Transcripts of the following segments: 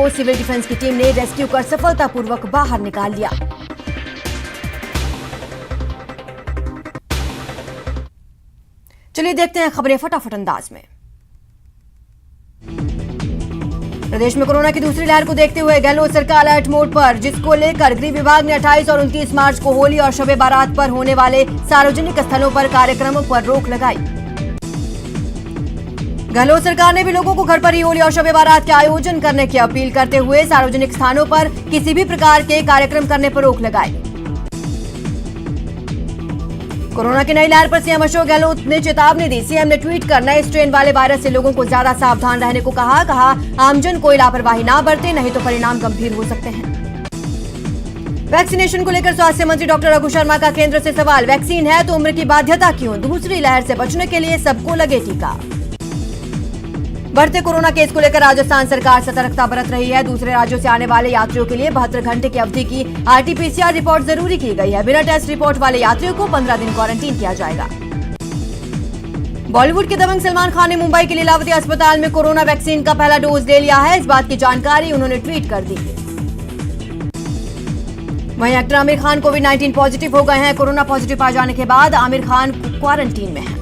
Civil defence की team ने rescue कर सफलतापूर्वक बाहर निकाल लिया। चलिए देखते हैं खबरें फटाफट अंदाज में। प्रदेश में कोरोना की दूसरी लहर को देखते हुए गहलोत सरकार अलर्ट मोड पर, जिसको लेकर गृह विभाग ने 28 और 29 मार्च को होली और शब बारात पर होने वाले सार्वजनिक स्थलों पर कार्यक्रमों पर रोक लगाई। गहलोत सरकार ने भी लोगों को घर पर ही होली और शब बारात के आयोजन करने की अपील करते हुए सार्वजनिक स्थानों पर किसी भी प्रकार के कार्यक्रम करने पर रोक लगाई। कोरोना की नई लहर पर सीएम अशोक गहलोत ने चेतावनी दी। सीएम ने ट्वीट कर नए स्ट्रेन वाले वायरस से लोगों को ज्यादा सावधान रहने को कहा आमजन कोई लापरवाही ना बरते, नहीं तो परिणाम गंभीर हो सकते हैं। वैक्सीनेशन को लेकर स्वास्थ्य मंत्री डॉक्टर रघु शर्मा का केंद्र से सवाल, वैक्सीन है तो उम्र की बाध्यता क्यों? दूसरी लहर से बचने के लिए सबको लगे टीका। बढ़ते कोरोना केस को लेकर राजस्थान सरकार सतर्कता बरत रही है। दूसरे राज्यों से आने वाले यात्रियों के लिए 72 घंटे की अवधि की आरटीपीसीआर रिपोर्ट जरूरी की गई है। बिना टेस्ट रिपोर्ट वाले यात्रियों को 15 दिन क्वारंटीन किया जाएगा। बॉलीवुड के दबंग सलमान खान ने मुंबई के लीलावती अस्पताल में कोरोना वैक्सीन का पहला डोज ले लिया है। इस बात की जानकारी उन्होंने ट्वीट कर दी। वहीं एक्टर आमिर खान कोविड-19 पॉजिटिव हो गए हैं। कोरोना पॉजिटिव पाए जाने के बाद आमिर खान क्वारंटीन में है।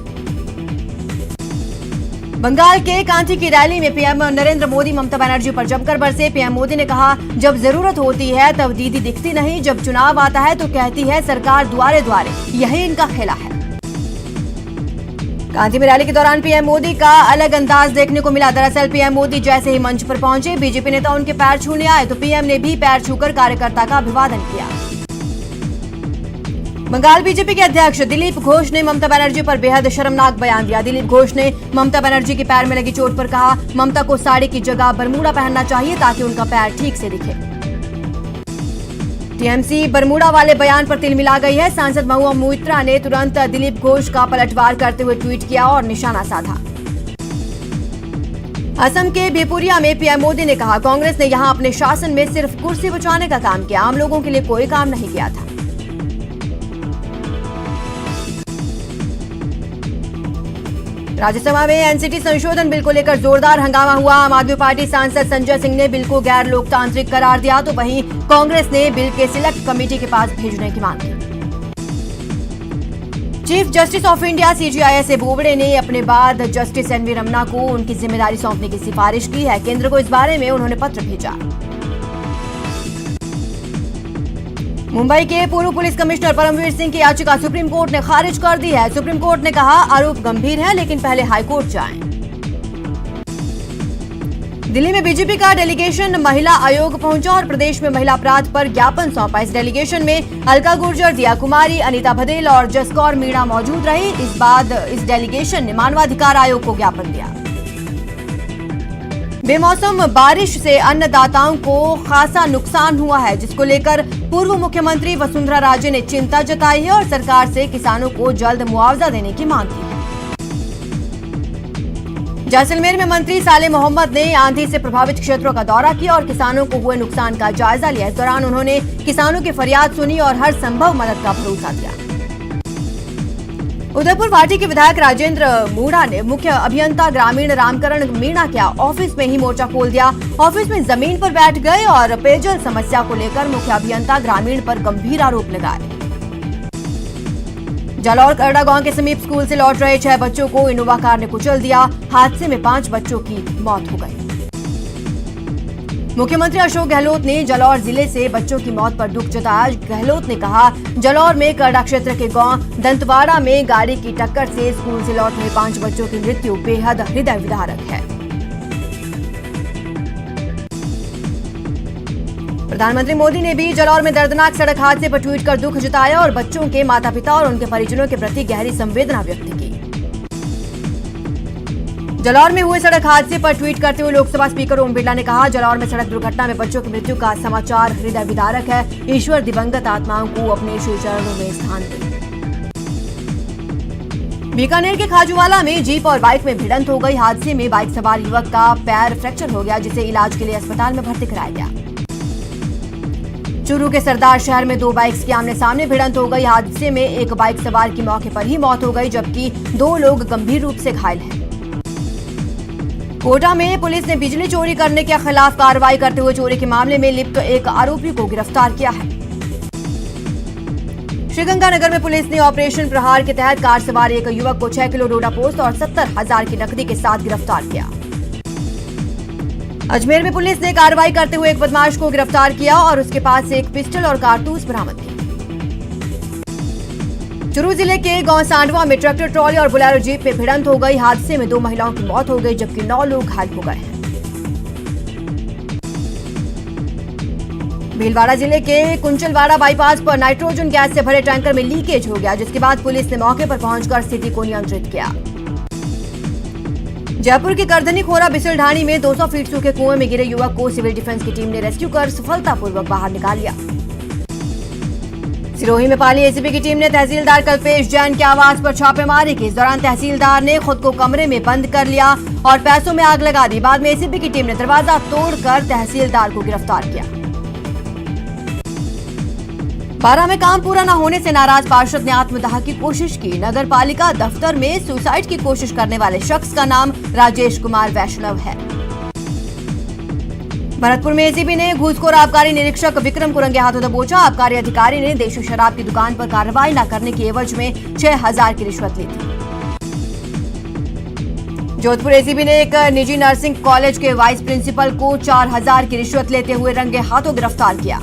बंगाल के कांची की रैली में पीएम नरेंद्र मोदी ममता बनर्जी पर जमकर बरसे। पीएम मोदी ने कहा, जब जरूरत होती है तब दीदी दिखती नहीं, जब चुनाव आता है तो कहती है सरकार द्वारे द्वारे, यही इनका खेला है। कांची में रैली के दौरान पीएम मोदी का अलग अंदाज देखने को मिला। दरअसल पीएम मोदी जैसे ही मंच पर पहुंचे, बीजेपी नेता उनके पैर छूने आए तो पीएम ने भी पैर छूकर कार्यकर्ता का अभिवादन किया। बंगाल बीजेपी के अध्यक्ष दिलीप घोष ने ममता बनर्जी पर बेहद शर्मनाक बयान दिया। दिलीप घोष ने ममता बनर्जी के पैर में लगी चोट पर कहा, ममता को साड़ी की जगह बरमूडा पहनना चाहिए ताकि उनका पैर ठीक से दिखे। टीएमसी बरमूडा वाले बयान पर तिलमिला गई है। सांसद महुआ मोइत्रा ने तुरंत दिलीप घोष का पलटवार करते हुए ट्वीट किया और निशाना साधा। असम के बेपुरिया में पीएम मोदी ने कहा, कांग्रेस ने यहां अपने शासन में सिर्फ कुर्सी बचाने का काम किया, आम लोगों के लिए कोई काम नहीं किया था। राज्यसभा में एनसीटी संशोधन बिल को लेकर जोरदार हंगामा हुआ। आम आदमी पार्टी सांसद संजय सिंह ने बिल को गैर लोकतांत्रिक करार दिया, तो वहीं कांग्रेस ने बिल के सिलेक्ट कमेटी के पास भेजने की मांग की। Chief justice of India CJI S Bobde ने अपने बाद जस्टिस एनवी रमन्ना को उनकी जिम्मेदारी सौंपने की सिफारिश की है। केंद्र को इस बारे में उन्होंने पत्र भेजा। मुंबई के पूर्व पुलिस कमिश्नर परमवीर सिंह की याचिका सुप्रीम कोर्ट ने खारिज कर दी है। सुप्रीम कोर्ट ने कहा, आरोप गंभीर है लेकिन पहले हाईकोर्ट जाएं। दिल्ली में बीजेपी का डेलीगेशन महिला आयोग पहुंचा और प्रदेश में महिला अपराध पर ज्ञापन सौंपा। इस डेलीगेशन में अलका गुर्जर, दिया कुमारी, अनीता भदेल और जसकौर मीणा मौजूद रही। इस बाद इस डेलीगेशन ने मानवाधिकार आयोग को ज्ञापन दिया। बेमौसम बारिश से अन्नदाताओं को खासा नुकसान हुआ है, जिसको लेकर पूर्व मुख्यमंत्री वसुंधरा राजे ने चिंता जताई है और सरकार से किसानों को जल्द मुआवजा देने की मांग की है। जैसलमेर में मंत्री साले मोहम्मद ने आंधी से प्रभावित क्षेत्रों का दौरा किया और किसानों को हुए नुकसान का जायजा लिया। इस दौरान उन्होंने किसानों की फरियाद सुनी और हर संभव मदद का भरोसा दिया। उदयपुर पार्टी के विधायक राजेंद्र मूड़ा ने मुख्य अभियंता ग्रामीण रामकरण मीणा के ऑफिस में ही मोर्चा खोल दिया। ऑफिस में जमीन पर बैठ गए और पेयजल समस्या को लेकर मुख्य अभियंता ग्रामीण पर गंभीर आरोप लगाए। जालौर करड़ा गांव के समीप स्कूल से लौट रहे 6 बच्चों को इनोवा कार ने कुचल दिया। हादसे में 5 बच्चों की मौत हो गई। मुख्यमंत्री अशोक गहलोत ने जालौर जिले से बच्चों की मौत पर दुख जताया। गहलोत ने कहा, जालौर में करड़ा क्षेत्र के गांव दंतवाड़ा में गाड़ी की टक्कर से स्कूल से लौट रहे 5 बच्चों की मृत्यु बेहद हृदय विदारक है। प्रधानमंत्री मोदी ने भी जालौर में दर्दनाक सड़क हादसे पर ट्वीट कर दुख जताया और बच्चों के माता पिता और उनके परिजनों के प्रति गहरी संवेदना व्यक्त की। जालौर में हुए सड़क हादसे पर ट्वीट करते हुए लोकसभा स्पीकर ओम बिरला ने कहा, जालौर में सड़क दुर्घटना में बच्चों की मृत्यु का समाचार हृदय विदारक है। ईश्वर दिवंगत आत्माओं को अपने श्री चरणों में स्थान दे। बीकानेर के खाजूवाला में जीप और बाइक में भिड़ंत हो गई। हादसे में बाइक सवार युवक का पैर फ्रैक्चर हो गया, जिसे इलाज के लिए अस्पताल में भर्ती कराया गया। चूरू के सरदार शहर में 2 बाइक्स की आमने सामने भिड़ंत हो गई। हादसे में एक बाइक सवार की मौके पर ही मौत हो गई, जबकि 2 लोग गंभीर रूप से घायल हैं। कोटा में पुलिस ने बिजली चोरी करने के खिलाफ कार्रवाई करते हुए चोरी के मामले में लिप्त एक आरोपी को गिरफ्तार किया है। श्रीगंगानगर में पुलिस ने ऑपरेशन प्रहार के तहत कार सवार एक युवक को 6 किलो डोडा पोस्त और 70,000 की नकदी के साथ गिरफ्तार किया। अजमेर में पुलिस ने कार्रवाई करते हुए एक बदमाश को गिरफ्तार किया और उसके पास से एक पिस्टल और कारतूस बरामद किए। चुरू जिले के गांव सांडवा में ट्रैक्टर ट्रॉली और बोलेरो जीप में भिड़ंत हो गई। हादसे में 2 महिलाओं की मौत हो गई जबकि 9 लोग घायल हो गए हैं। भीलवाड़ा जिले के कुंचलवाड़ा बाईपास पर नाइट्रोजन गैस से भरे टैंकर में लीकेज हो गया, जिसके बाद पुलिस ने मौके पर पहुंचकर स्थिति को नियंत्रित किया। जयपुर के करधनी खोरा बिसलढाणी में 200 फीट सूखे कुएं में गिरे युवक को सिविल डिफेंस की टीम ने रेस्क्यू कर सफलतापूर्वक बाहर निकाल लिया। सिरोही में पाली एसीबी की टीम ने तहसीलदार कल्पेश जैन के आवास पर छापेमारी की। इस दौरान तहसीलदार ने खुद को कमरे में बंद कर लिया और पैसों में आग लगा दी। बाद में एसीबी की टीम ने दरवाजा तोड़कर तहसीलदार को गिरफ्तार किया। बारां में काम पूरा न होने से नाराज पार्षद ने आत्मदाह की कोशिश की। नगर पालिका दफ्तर में सुसाइड की कोशिश करने वाले शख्स का नाम राजेश कुमार वैष्णव है। भरतपुर में एसीबी ने घूसखोर आबकारी निरीक्षक विक्रम को रंगे हाथों दबोचा। आबकारी अधिकारी ने देशी शराब की दुकान पर कार्रवाई न करने की एवज में 6,000 की रिश्वत ली थी। जोधपुर एसीबी ने एक निजी नर्सिंग कॉलेज के वाइस प्रिंसिपल को 4,000 की रिश्वत लेते हुए रंगे हाथों गिरफ्तार किया।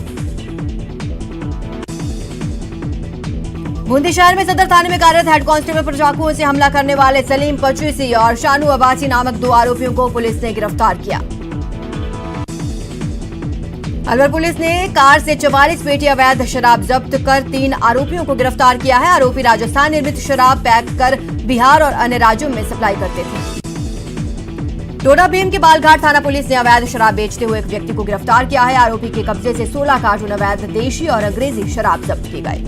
बूंदी शहर में सदर थाने में कार्यरत हेड कांस्टेबल पर चाकुओं से हमला करने वाले सलीम पचीसी और शानू अब्बासी नामक 2 आरोपियों को पुलिस ने गिरफ्तार किया। अलवर पुलिस ने कार से 44 पेटी अवैध शराब जब्त कर 3 आरोपियों को गिरफ्तार किया है। आरोपी राजस्थान निर्मित शराब पैक कर बिहार और अन्य राज्यों में सप्लाई करते थे। टोडा भीम के बालघाट थाना पुलिस ने अवैध शराब बेचते हुए एक व्यक्ति को गिरफ्तार किया है। आरोपी के कब्जे से 16 कार्टून अवैध देशी और अंग्रेजी शराब जब्त की गई।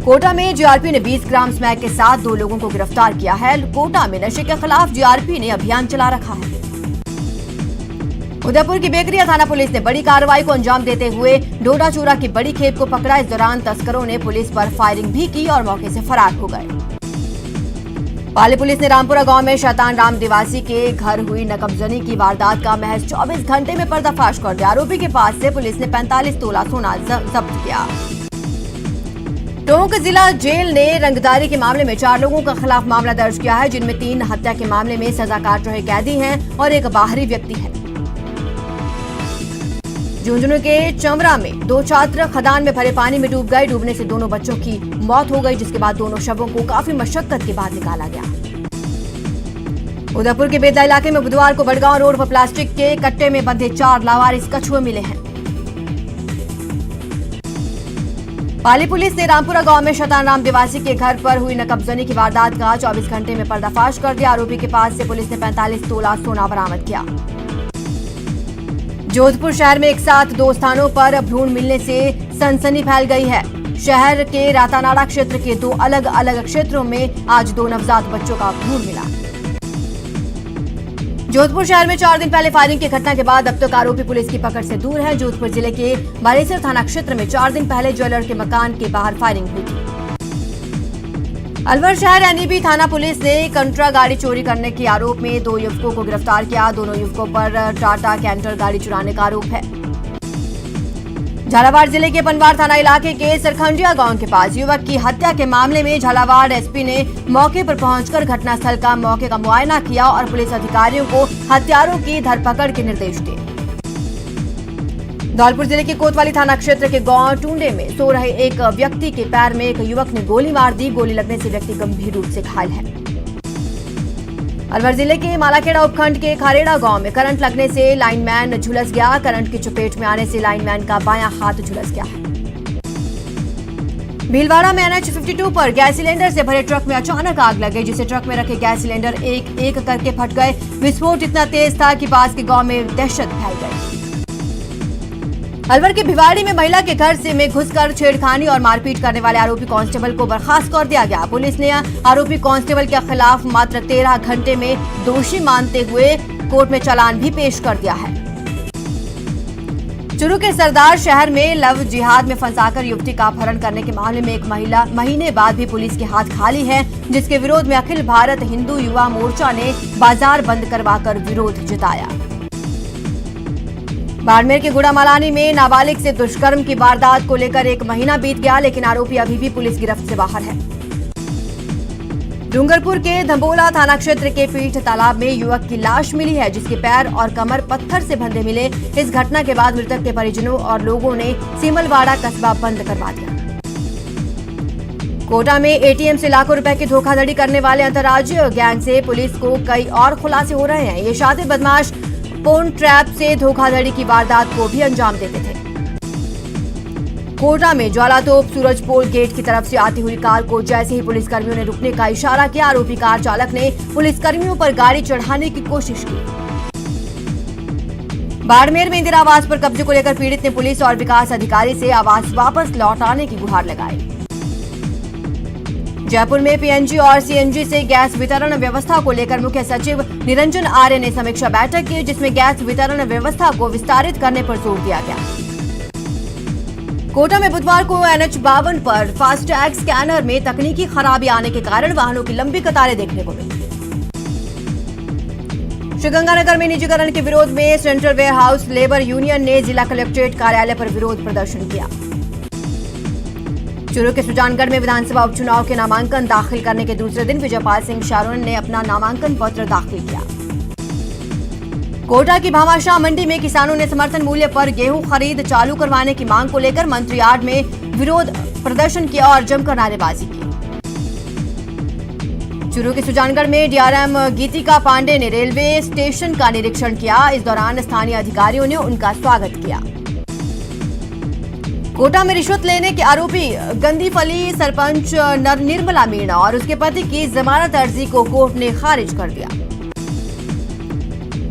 कोटा में जीआरपी ने 20 ग्राम स्मैक के साथ 2 लोगों को गिरफ्तार किया है। कोटा में नशे के खिलाफ जीआरपी ने अभियान चला रखा है। उदयपुर की बेकरिया थाना पुलिस ने बड़ी कार्रवाई को अंजाम देते हुए डोडा चूरा की बड़ी खेप को पकड़ा। इस दौरान तस्करों ने पुलिस पर फायरिंग भी की और मौके से फरार हो गए। पाली पुलिस ने रामपुरा गांव में शैतान राम निवासी के घर हुई नकबजनी की वारदात का महज 24 घंटे में पर्दाफाश कर दिया। आरोपी के पास से पुलिस ने 45 तोला सोना जब्त किया। टोंक जिला जेल ने रंगदारी के मामले में 4 लोगों के खिलाफ मामला दर्ज किया है, जिनमें 3 हत्या के मामले में सजा काट रहे कैदी हैं और एक बाहरी व्यक्ति है। झुंझुनू के चमरा में 2 छात्र खदान में भरे पानी में डूब गए। डूबने से दोनों बच्चों की मौत हो गई, जिसके बाद दोनों शवों को काफी मशक्कत के बाद निकाला गया। उदयपुर के बेदला इलाके में बुधवार को बड़गांव रोड पर प्लास्टिक के कट्टे में बंधे 4 लावारिस कछुए मिले हैं। पाली पुलिस ने रामपुरा गांव में शैतान राम निवासी के घर पर हुई नकबजनी की वारदात का 24 घंटे में पर्दाफाश कर दिया। आरोपी के पास से पुलिस ने 45 तोला सोना बरामद किया। जोधपुर शहर में एक साथ 2 स्थानों पर भ्रूण मिलने से सनसनी फैल गई है। शहर के रातानाड़ा क्षेत्र के 2 अलग अलग क्षेत्रों में आज 2 नवजात बच्चों का भ्रूण मिला। जोधपुर शहर में 4 दिन पहले फायरिंग की घटना के बाद अब तक आरोपी पुलिस की पकड़ से दूर है। जोधपुर जिले के बालेसर थाना क्षेत्र में 4 दिन पहले ज्वेलर के मकान के बाहर फायरिंग हुई थी। अलवर शहर एनईबी थाना पुलिस ने कंट्रा गाड़ी चोरी करने के आरोप में 2 युवकों को गिरफ्तार किया। दोनों युवकों पर टाटा कैंटर गाड़ी चुराने का आरोप है। झालावाड़ जिले के पनवार थाना इलाके के सरखंडिया गांव के पास युवक की हत्या के मामले में झालावाड़ एसपी ने मौके पर पहुंचकर घटनास्थल का मौके का मुआयना किया और पुलिस अधिकारियों को हत्यारों की धरपकड़ के निर्देश दिए। धौलपुर जिले के कोतवाली थाना क्षेत्र के गांव टूंडे में सो रहे एक व्यक्ति के पैर में एक युवक ने गोली मार दी। गोली लगने से व्यक्ति गंभीर रूप से घायल है। अलवर जिले के मालाखेड़ा उपखंड के खारेड़ा गांव में करंट लगने से लाइनमैन झुलस गया। करंट की चपेट में आने से लाइनमैन का बायां हाथ झुलस गया है। भीलवाड़ा में NH 52 पर गैस सिलेंडर से भरे ट्रक में अचानक आग लग गई, जिससे ट्रक में रखे गैस सिलेंडर एक एक करके फट गए। विस्फोट इतना तेज था कि पास के गांव में दहशत फैल गई। अलवर के भिवाड़ी में महिला के घर से में घुसकर छेड़खानी और मारपीट करने वाले आरोपी कांस्टेबल को बर्खास्त कर दिया गया। पुलिस ने आरोपी कांस्टेबल के खिलाफ मात्र 13 घंटे में दोषी मानते हुए कोर्ट में चालान भी पेश कर दिया है। चुरू के सरदार शहर में लव जिहाद में फंसाकर युवती का अपहरण करने के मामले में एक महीने बाद भी पुलिस के हाथ खाली है, जिसके विरोध में अखिल भारत हिंदू युवा मोर्चा ने बाजार बंद करवाकर विरोध जताया। बाड़मेर के गुड़ामालानी में नाबालिग से दुष्कर्म की वारदात को लेकर 1 महीना बीत गया, लेकिन आरोपी अभी भी पुलिस गिरफ्त से बाहर है। डूंगरपुर के धंबोला थाना क्षेत्र के पीठ तालाब में युवक की लाश मिली है, जिसके पैर और कमर पत्थर से बंधे मिले। इस घटना के बाद मृतक के परिजनों और लोगों ने सीमलवाड़ा कस्बा बंद करवा दिया। कोटा में एटीएम से लाखों रुपए की धोखाधड़ी करने वाले अंतर्राज्यीय गैंग से पुलिस को कई और खुलासे हो रहे हैं। ये शातिर बदमाश फोन ट्रैप से धोखाधड़ी की वारदात को भी अंजाम देते थे। कोटा में ज्वालातोप सूरजपोल गेट की तरफ से आती हुई कार को जैसे ही पुलिसकर्मियों ने रुकने का इशारा किया, आरोपी कार चालक ने पुलिसकर्मियों पर गाड़ी चढ़ाने की कोशिश की। बाड़मेर में इंदिरा आवास पर कब्जे को लेकर पीड़ित ने पुलिस और विकास अधिकारी से आवास वापस लौटाने की गुहार लगाई। जयपुर में पीएनजी और सीएनजी से गैस वितरण व्यवस्था को लेकर मुख्य सचिव निरंजन आर्य ने समीक्षा बैठक की, जिसमें गैस वितरण व्यवस्था को विस्तारित करने पर जोर दिया गया। कोटा में बुधवार को NH52 पर फास्टैग स्कैनर में तकनीकी खराबी आने के कारण वाहनों की लंबी कतारें देखने को मिली। श्रीगंगानगर में निजीकरण के विरोध में central warehouse labour union ने जिला कलेक्ट्रेट कार्यालय पर विरोध प्रदर्शन किया। चूरू के सुजानगढ़ में विधानसभा उपचुनाव के नामांकन दाखिल करने के दूसरे दिन विजयपाल सिंह शारोन ने अपना नामांकन पत्र दाखिल किया। कोटा की भामाशाह मंडी में किसानों ने समर्थन मूल्य पर गेहूं खरीद चालू करवाने की मांग को लेकर मंत्री यार्ड में विरोध प्रदर्शन किया और जमकर नारेबाजी की। चूरू के सुजानगढ़ में डीआरएम गीतिका पांडे ने रेलवे स्टेशन का निरीक्षण किया। इस दौरान स्थानीय अधिकारियों ने उनका स्वागत किया। कोटा में रिश्वत लेने के आरोपी गंदीफली सरपंच निर्मला मीणा और उसके पति की जमानत अर्जी को कोर्ट ने खारिज कर दिया।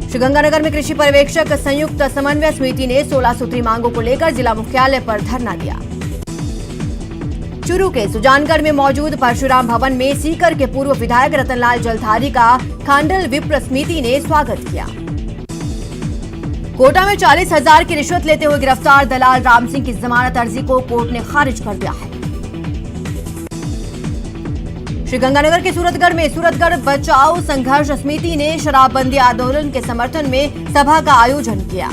श्रीगंगानगर में कृषि पर्यवेक्षक संयुक्त समन्वय समिति ने 16 सूत्री मांगों को लेकर जिला मुख्यालय पर धरना दिया। चूरू के सुजानगढ़ में मौजूद परशुराम भवन में सीकर के पूर्व विधायक रतनलाल जलधारी का खांडल विप्र समिति ने स्वागत किया। कोटा में 40,000 की रिश्वत लेते हुए गिरफ्तार दलाल राम सिंह की जमानत अर्जी को कोर्ट ने खारिज कर दिया है। श्रीगंगानगर के सूरतगढ़ में सूरतगढ़ बचाओ संघर्ष समिति ने शराबबंदी आंदोलन के समर्थन में सभा का आयोजन किया।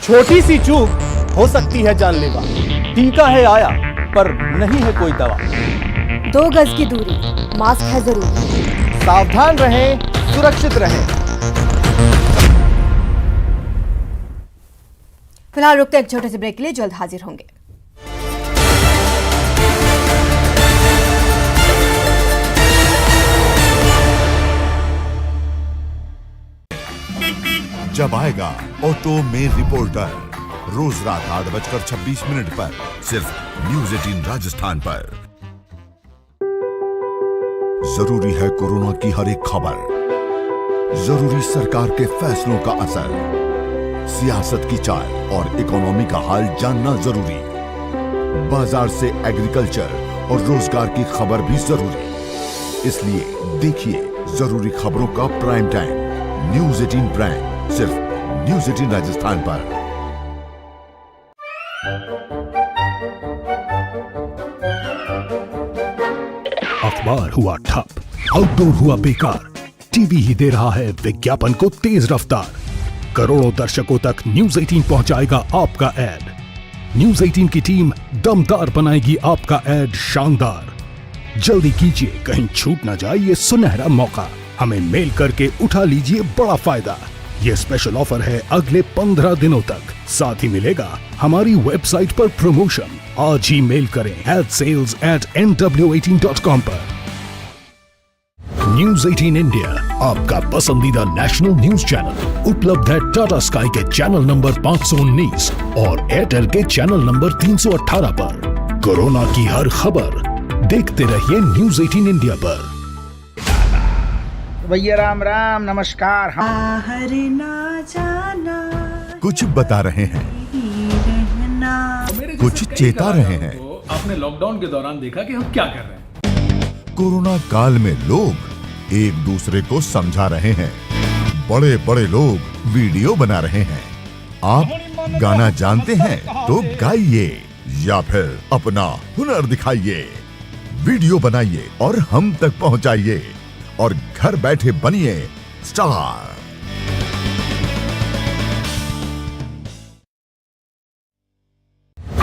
छोटी सी चूक हो सकती है जानलेवा, टीका है आया पर नहीं है कोई दवा। 2 गज की दूरी, मास्क है जरूरी। सावधान रहें, सुरक्षित रहें। फिलहाल रुकते एक छोटे से ब्रेक के लिए, जल्द हाजिर होंगे। जब आएगा ऑटो में रिपोर्टर, रोज रात 8:26 पर सिर्फ न्यूज़ 18 राजस्थान पर। जरूरी है कोरोना की हर एक खबर, जरूरी सरकार के फैसलों का असर, सियासत की चाल और इकोनॉमी का हाल जानना जरूरी, बाजार से एग्रीकल्चर और रोजगार की खबर भी जरूरी। इसलिए देखिए जरूरी खबरों का प्राइम टाइम न्यूज़ 18 प्राइम, सिर्फ न्यूज़ 18 राजस्थान पर। अखबार हुआ ठप, आउटडोर हुआ बेकार, टीवी ही दे रहा है विज्ञापन को तेज रफ्तार। करोड़ों दर्शकों तक न्यूज़ 18 पहुंचाएगा आपका ऐड। न्यूज़ 18 की टीम दमदार बनाएगी आपका ऐड शानदार। जल्दी कीजिए, कहीं छूट ना जाए ये सुनहरा मौका। हमें मेल करके उठा लीजिए बड़ा फायदा। ये स्पेशल ऑफर है अगले 15 दिनों तक। साथ ही मिलेगा हमारी वेबसाइट पर प्रमोशन। आज ही मेल करें adsales@nw18.com पर। न्यूज़ 18 इंडिया, आपका पसंदीदा नेशनल न्यूज चैनल, उपलब्ध है टाटा स्काई के चैनल नंबर 519 और एयरटेल के चैनल नंबर 318 पर। कोरोना की हर खबर देखते रहिए न्यूज़ 18 इंडिया पर। भैया राम राम, नमस्कार। बाहर ना जाना, कुछ बता रहे हैं, कुछ चेता रहे हैं। आपने लॉकडाउन के दौरान देखा कि हम क्या कर रहे हैं। कोरोना काल में लोग एक दूसरे को समझा रहे हैं, बड़े बड़े लोग वीडियो बना रहे हैं। आप गाना जानते हैं तो गाइए या फिर अपना हुनर दिखाइए। वीडियो बनाइए और हम तक पहुंचाइए और घर बैठे बनिए स्टार।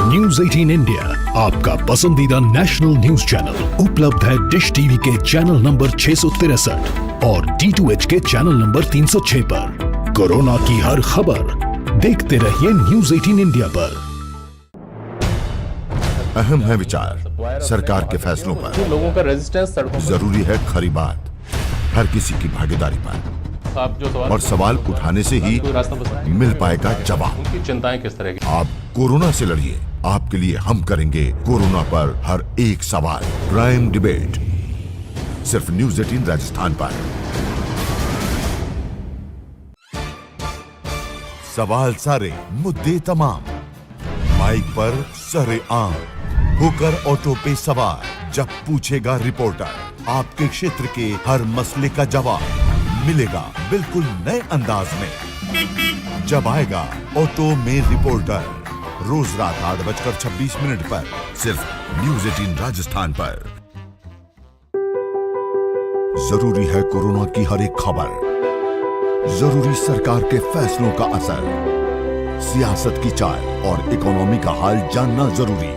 न्यूज 18 इंडिया आपका पसंदीदा नेशनल न्यूज चैनल उपलब्ध है डिश टीवी के चैनल नंबर 663 और D2H के चैनल नंबर 306 पर। कोरोना की हर खबर देखते रहिए न्यूज 18 इंडिया पर। अहम है विचार सरकार के फैसलों पर, लोगों का रेजिस्टेंस सड़कों जरूरी है खरी बात हर किसी की भागीदारी पर, आप जो और सवाल उठाने से ही मिल पाएगा जवाब। उनकी चिंताएं किस तरह की? आप कोरोना से लड़िए, आपके लिए हम करेंगे कोरोना पर हर एक सवाल। प्राइम डिबेट सिर्फ न्यूज 18 राजस्थान पर। सवाल सारे, मुद्दे तमाम, माइक पर सरे आम, होकर ऑटो पे सवार। जब पूछेगा रिपोर्टर आपके क्षेत्र के हर मसले का जवाब मिलेगा बिल्कुल नए अंदाज में। जब आएगा ऑटो में रिपोर्टर, रोज रात 8:26 पर सिर्फ न्यूज 18 राजस्थान पर। जरूरी है कोरोना की हर एक खबर, जरूरी सरकार के फैसलों का असर, सियासत की चाल और इकोनॉमी का हाल जानना जरूरी,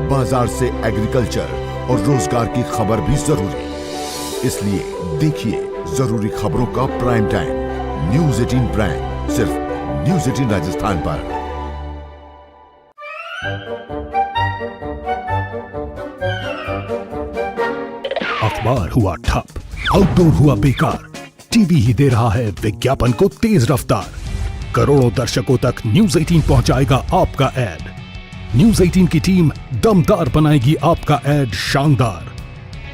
बाजार से एग्रीकल्चर और रोजगार की खबर भी जरूरी। इसलिए देखिए जरूरी खबरों का प्राइम टाइम न्यूज 18 प्राइम सिर्फ न्यूज 18 राजस्थान पर। अखबार हुआ ठप, आउटडोर हुआ बेकार, टीवी ही दे रहा है विज्ञापन को तेज रफ्तार। करोड़ों दर्शकों तक न्यूज 18 पहुंचाएगा आपका ऐड। न्यूज 18 की टीम दमदार बनाएगी आपका ऐड शानदार।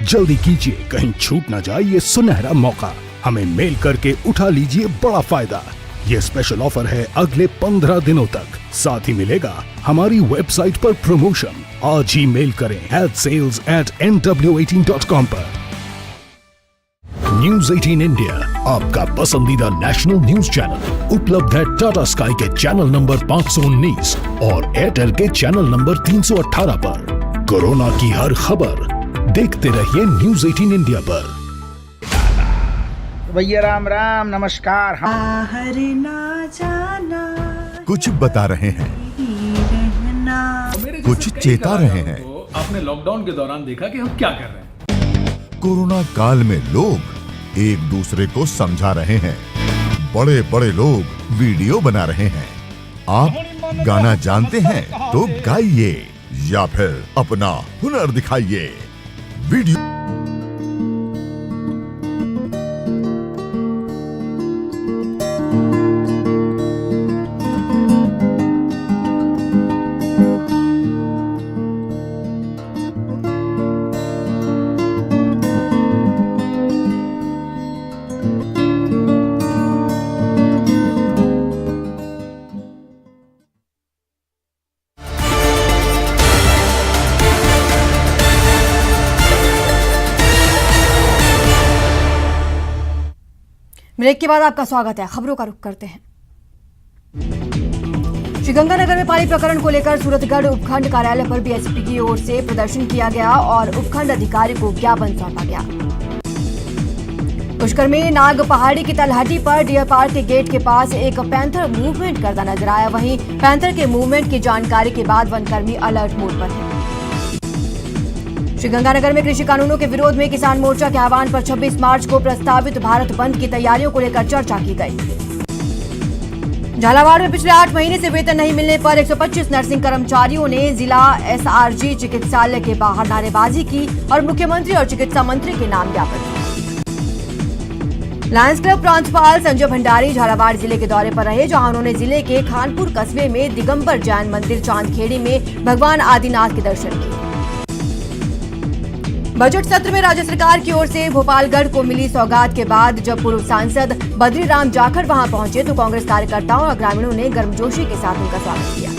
जल्दी कीजिए, कहीं छूट न जाए ये सुनहरा मौका। हमें मेल करके उठा लीजिए बड़ा फायदा। ये स्पेशल ऑफर है अगले 15 दिनों तक। साथ ही मिलेगा हमारी वेबसाइट पर प्रमोशन। आज ही मेल करें adsales@nw18.com पर। न्यूज 18 इंडिया आपका पसंदीदा नेशनल न्यूज चैनल उपलब्ध है टाटा स्काई के चैनल नंबर 519 और एयरटेल के चैनल नंबर 318 पर। कोरोना की हर खबर देखते रहिए न्यूज 18 इंडिया पर। भैया राम राम नमस्कार। बाहर ना जाना, कुछ बता रहे हैं, रहना। मेरे कुछ जैसे कई चेता रहे कलाकारों हैं। को आपने लॉकडाउन के दौरान देखा कि हम क्या कर रहे हैं। कोरोना काल में लोग एक दूसरे को समझा रहे हैं। बड़े बड़े लोग वीडियो बना रहे हैं। आप गाना जानते हैं तो गाइए या फिर अपना हुनर दिखाइए। वीडियो ब्रेक के बाद आपका स्वागत है। खबरों का रुख करते हैं। श्रीगंगानगर में पानी प्रकरण को लेकर सूरतगढ़ उपखंड कार्यालय पर बीएसपी की ओर से प्रदर्शन किया गया और उपखंड अधिकारी को ज्ञापन सौंपा गया। पुष्कर में नाग पहाड़ी की तलहटी पर डियर पार्क के गेट के पास एक पैंथर मूवमेंट करता नजर आया। वहीं पैंथर के मूवमेंट की जानकारी के बाद वनकर्मी अलर्ट मोड पर है। श्रीगंगानगर में कृषि कानूनों के विरोध में किसान मोर्चा के आह्वान पर 26 मार्च को प्रस्तावित भारत बंद की तैयारियों को लेकर चर्चा की गई। झालावाड़ में पिछले 8 महीने से वेतन नहीं मिलने पर 125 नर्सिंग कर्मचारियों ने जिला एसआरजी चिकित्सालय के बाहर नारेबाजी की और मुख्यमंत्री और चिकित्सा मंत्री के नाम ज्ञापन किया। लायंस क्लब प्रांशुपाल संजय भंडारी झालावाड़ जिले के दौरे पर रहे, जहां उन्होंने जिले के खानपुर कस्बे में दिगंबर जैन मंदिर चांदखेड़ी में भगवान आदिनाथ के दर्शन किए। बजट सत्र में राज्य सरकार की ओर से भोपालगढ़ को मिली सौगात के बाद जब पूर्व सांसद बद्रीराम जाखड़ वहां पहुंचे तो कांग्रेस कार्यकर्ताओं और ग्रामीणों ने गर्मजोशी के साथ उनका स्वागत किया।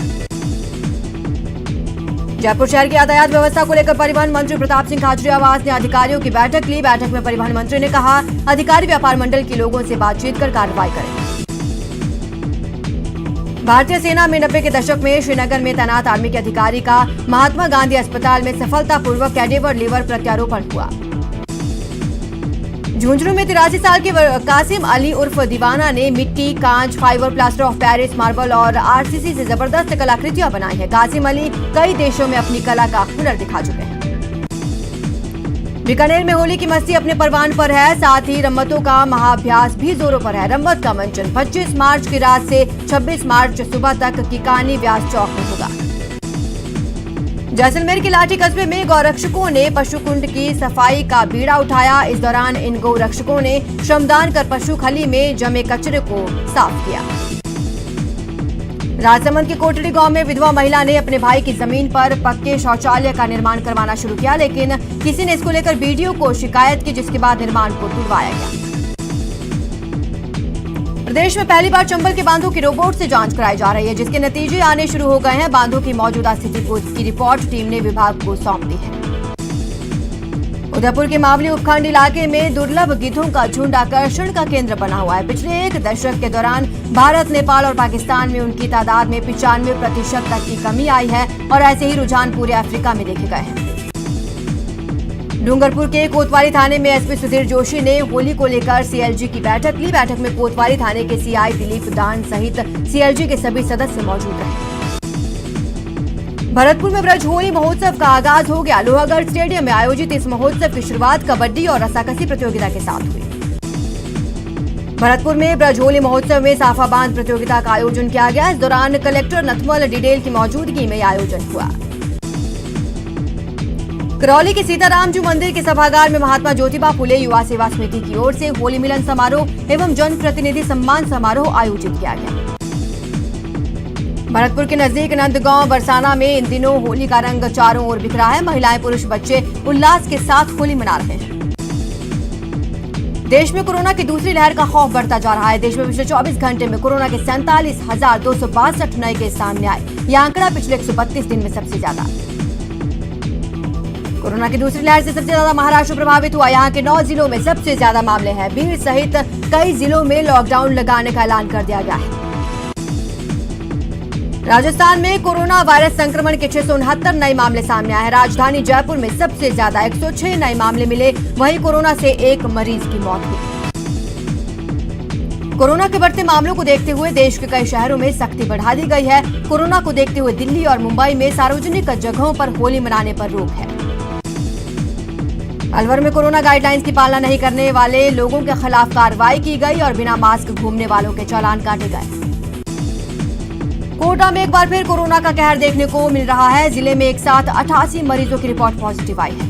जयपुर शहर की यातायात व्यवस्था को लेकर परिवहन मंत्री प्रताप सिंह खाचरियावास ने अधिकारियों की बैठक ली। बैठक में परिवहन मंत्री ने कहा, अधिकारी व्यापार मंडल के लोगों से बातचीत कर कार्रवाई करें। भारतीय सेना में 90 के दशक में श्रीनगर में तैनात आर्मी के अधिकारी का महात्मा गांधी अस्पताल में सफलतापूर्वक कैडेवर लीवर प्रत्यारोपण हुआ। झुंझुनू में 83 साल के कासिम अली उर्फ दीवाना ने मिट्टी, कांच, fibre, plaster of Paris, marble और आरसीसी से जबरदस्त कलाकृतियां बनाई हैं। कासिम अली कई देशों में अपनी कला का हुनर दिखा चुके हैं। बीकानेर में होली की मस्ती अपने परवान पर है, साथ ही रम्मतों का महाअभ्यास भी जोरों पर है। रम्मत का मंचन 25 मार्च की रात से 26 मार्च सुबह तक किकानी व्यास चौक में होगा। जैसलमेर के लाठी कस्बे में गौरक्षकों ने पशुकुंड की सफाई का बीड़ा उठाया। इस दौरान इन गौरक्षकों ने श्रमदान कर पशु खली में जमे कचरे को साफ किया। राजसमंद के कोटड़ी गांव में विधवा महिला ने अपने भाई की जमीन पर पक्के शौचालय का निर्माण करवाना शुरू किया, लेकिन किसी ने इसको लेकर बीडीओ को शिकायत की, जिसके बाद निर्माण को तुड़वाया गया। प्रदेश में पहली बार चंबल के बांधों की रोबोट से जांच कराई जा रही है, जिसके नतीजे आने शुरू हो गए हैं। बांधों की मौजूदा स्थिति की रिपोर्ट टीम ने विभाग को सौंप दी है। उदयपुर के मावली उपखंड इलाके में दुर्लभ गिद्धों का झुंड आकर्षण का केंद्र बना हुआ है। पिछले एक दशक के दौरान भारत, नेपाल और पाकिस्तान में उनकी तादाद में 95% तक की कमी आई है और ऐसे ही रुझान पूरे अफ्रीका में देखे गए हैं। डूंगरपुर के कोतवाली थाने में एसपी सुधीर जोशी ने होली को लेकर सीएलजी की बैठक ली। बैठक में कोतवाली थाने के सीआई दिलीप दान सहित सीएलजी के सभी सदस्य मौजूद रहे। भरतपुर में ब्रज होली महोत्सव का आगाज हो गया। लोहागढ़ स्टेडियम में आयोजित इस महोत्सव की शुरुआत कबड्डी और रस्साकसी प्रतियोगिता के साथ हुई। भरतपुर में ब्रज होली महोत्सव में साफा बांध प्रतियोगिता का आयोजन किया गया। इस दौरान कलेक्टर नथमल डिडेल की मौजूदगी में आयोजन हुआ। करौली के सीतारामजू मंदिर के सभागार में महात्मा ज्योतिबा फुले युवा सेवा समिति की ओर से होली मिलन समारोह एवं जन प्रतिनिधि सम्मान समारोह आयोजित किया गया। भरतपुर के नजदीक नंदगांव बरसाना में इन दिनों होली का रंग चारों ओर बिखरा है। महिलाएं, पुरुष, बच्चे उल्लास के साथ होली मना रहे हैं। देश में कोरोना की दूसरी लहर का खौफ बढ़ता जा रहा है। देश में पिछले 24 घंटे में कोरोना के 47,262 नए केस सामने आए। यह आंकड़ा पिछले 132 दिन में सबसे ज्यादा। कोरोना की दूसरी लहर से सबसे ज्यादा महाराष्ट्र प्रभावित हुआ। यहाँ के 9 जिलों में सबसे ज्यादा मामले हैं। बीड़ सहित कई जिलों में लॉकडाउन लगाने का ऐलान कर दिया गया है। राजस्थान में कोरोना वायरस संक्रमण के 669 नए मामले सामने आए हैं। राजधानी जयपुर में सबसे ज्यादा 106 नए मामले मिले। वहीं कोरोना से एक मरीज की मौत हुई। कोरोना के बढ़ते मामलों को देखते हुए देश के कई शहरों में सख्ती बढ़ा दी गई है। कोरोना को देखते हुए दिल्ली और मुंबई में सार्वजनिक जगहों पर होली मनाने पर रोक है। अलवर में कोरोना गाइडलाइंस की पालना नहीं करने वाले लोगों के खिलाफ कार्रवाई की गई और बिना मास्क घूमने वालों के चालान काटे गए। कोटा में एक बार फिर कोरोना का कहर देखने को मिल रहा है। जिले में एक साथ 88 मरीजों की रिपोर्ट पॉजिटिव आई है।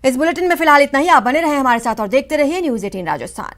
इस बुलेटिन में फिलहाल इतना ही। आप बने रहे हमारे साथ और देखते रहिए न्यूज़ 18 राजस्थान।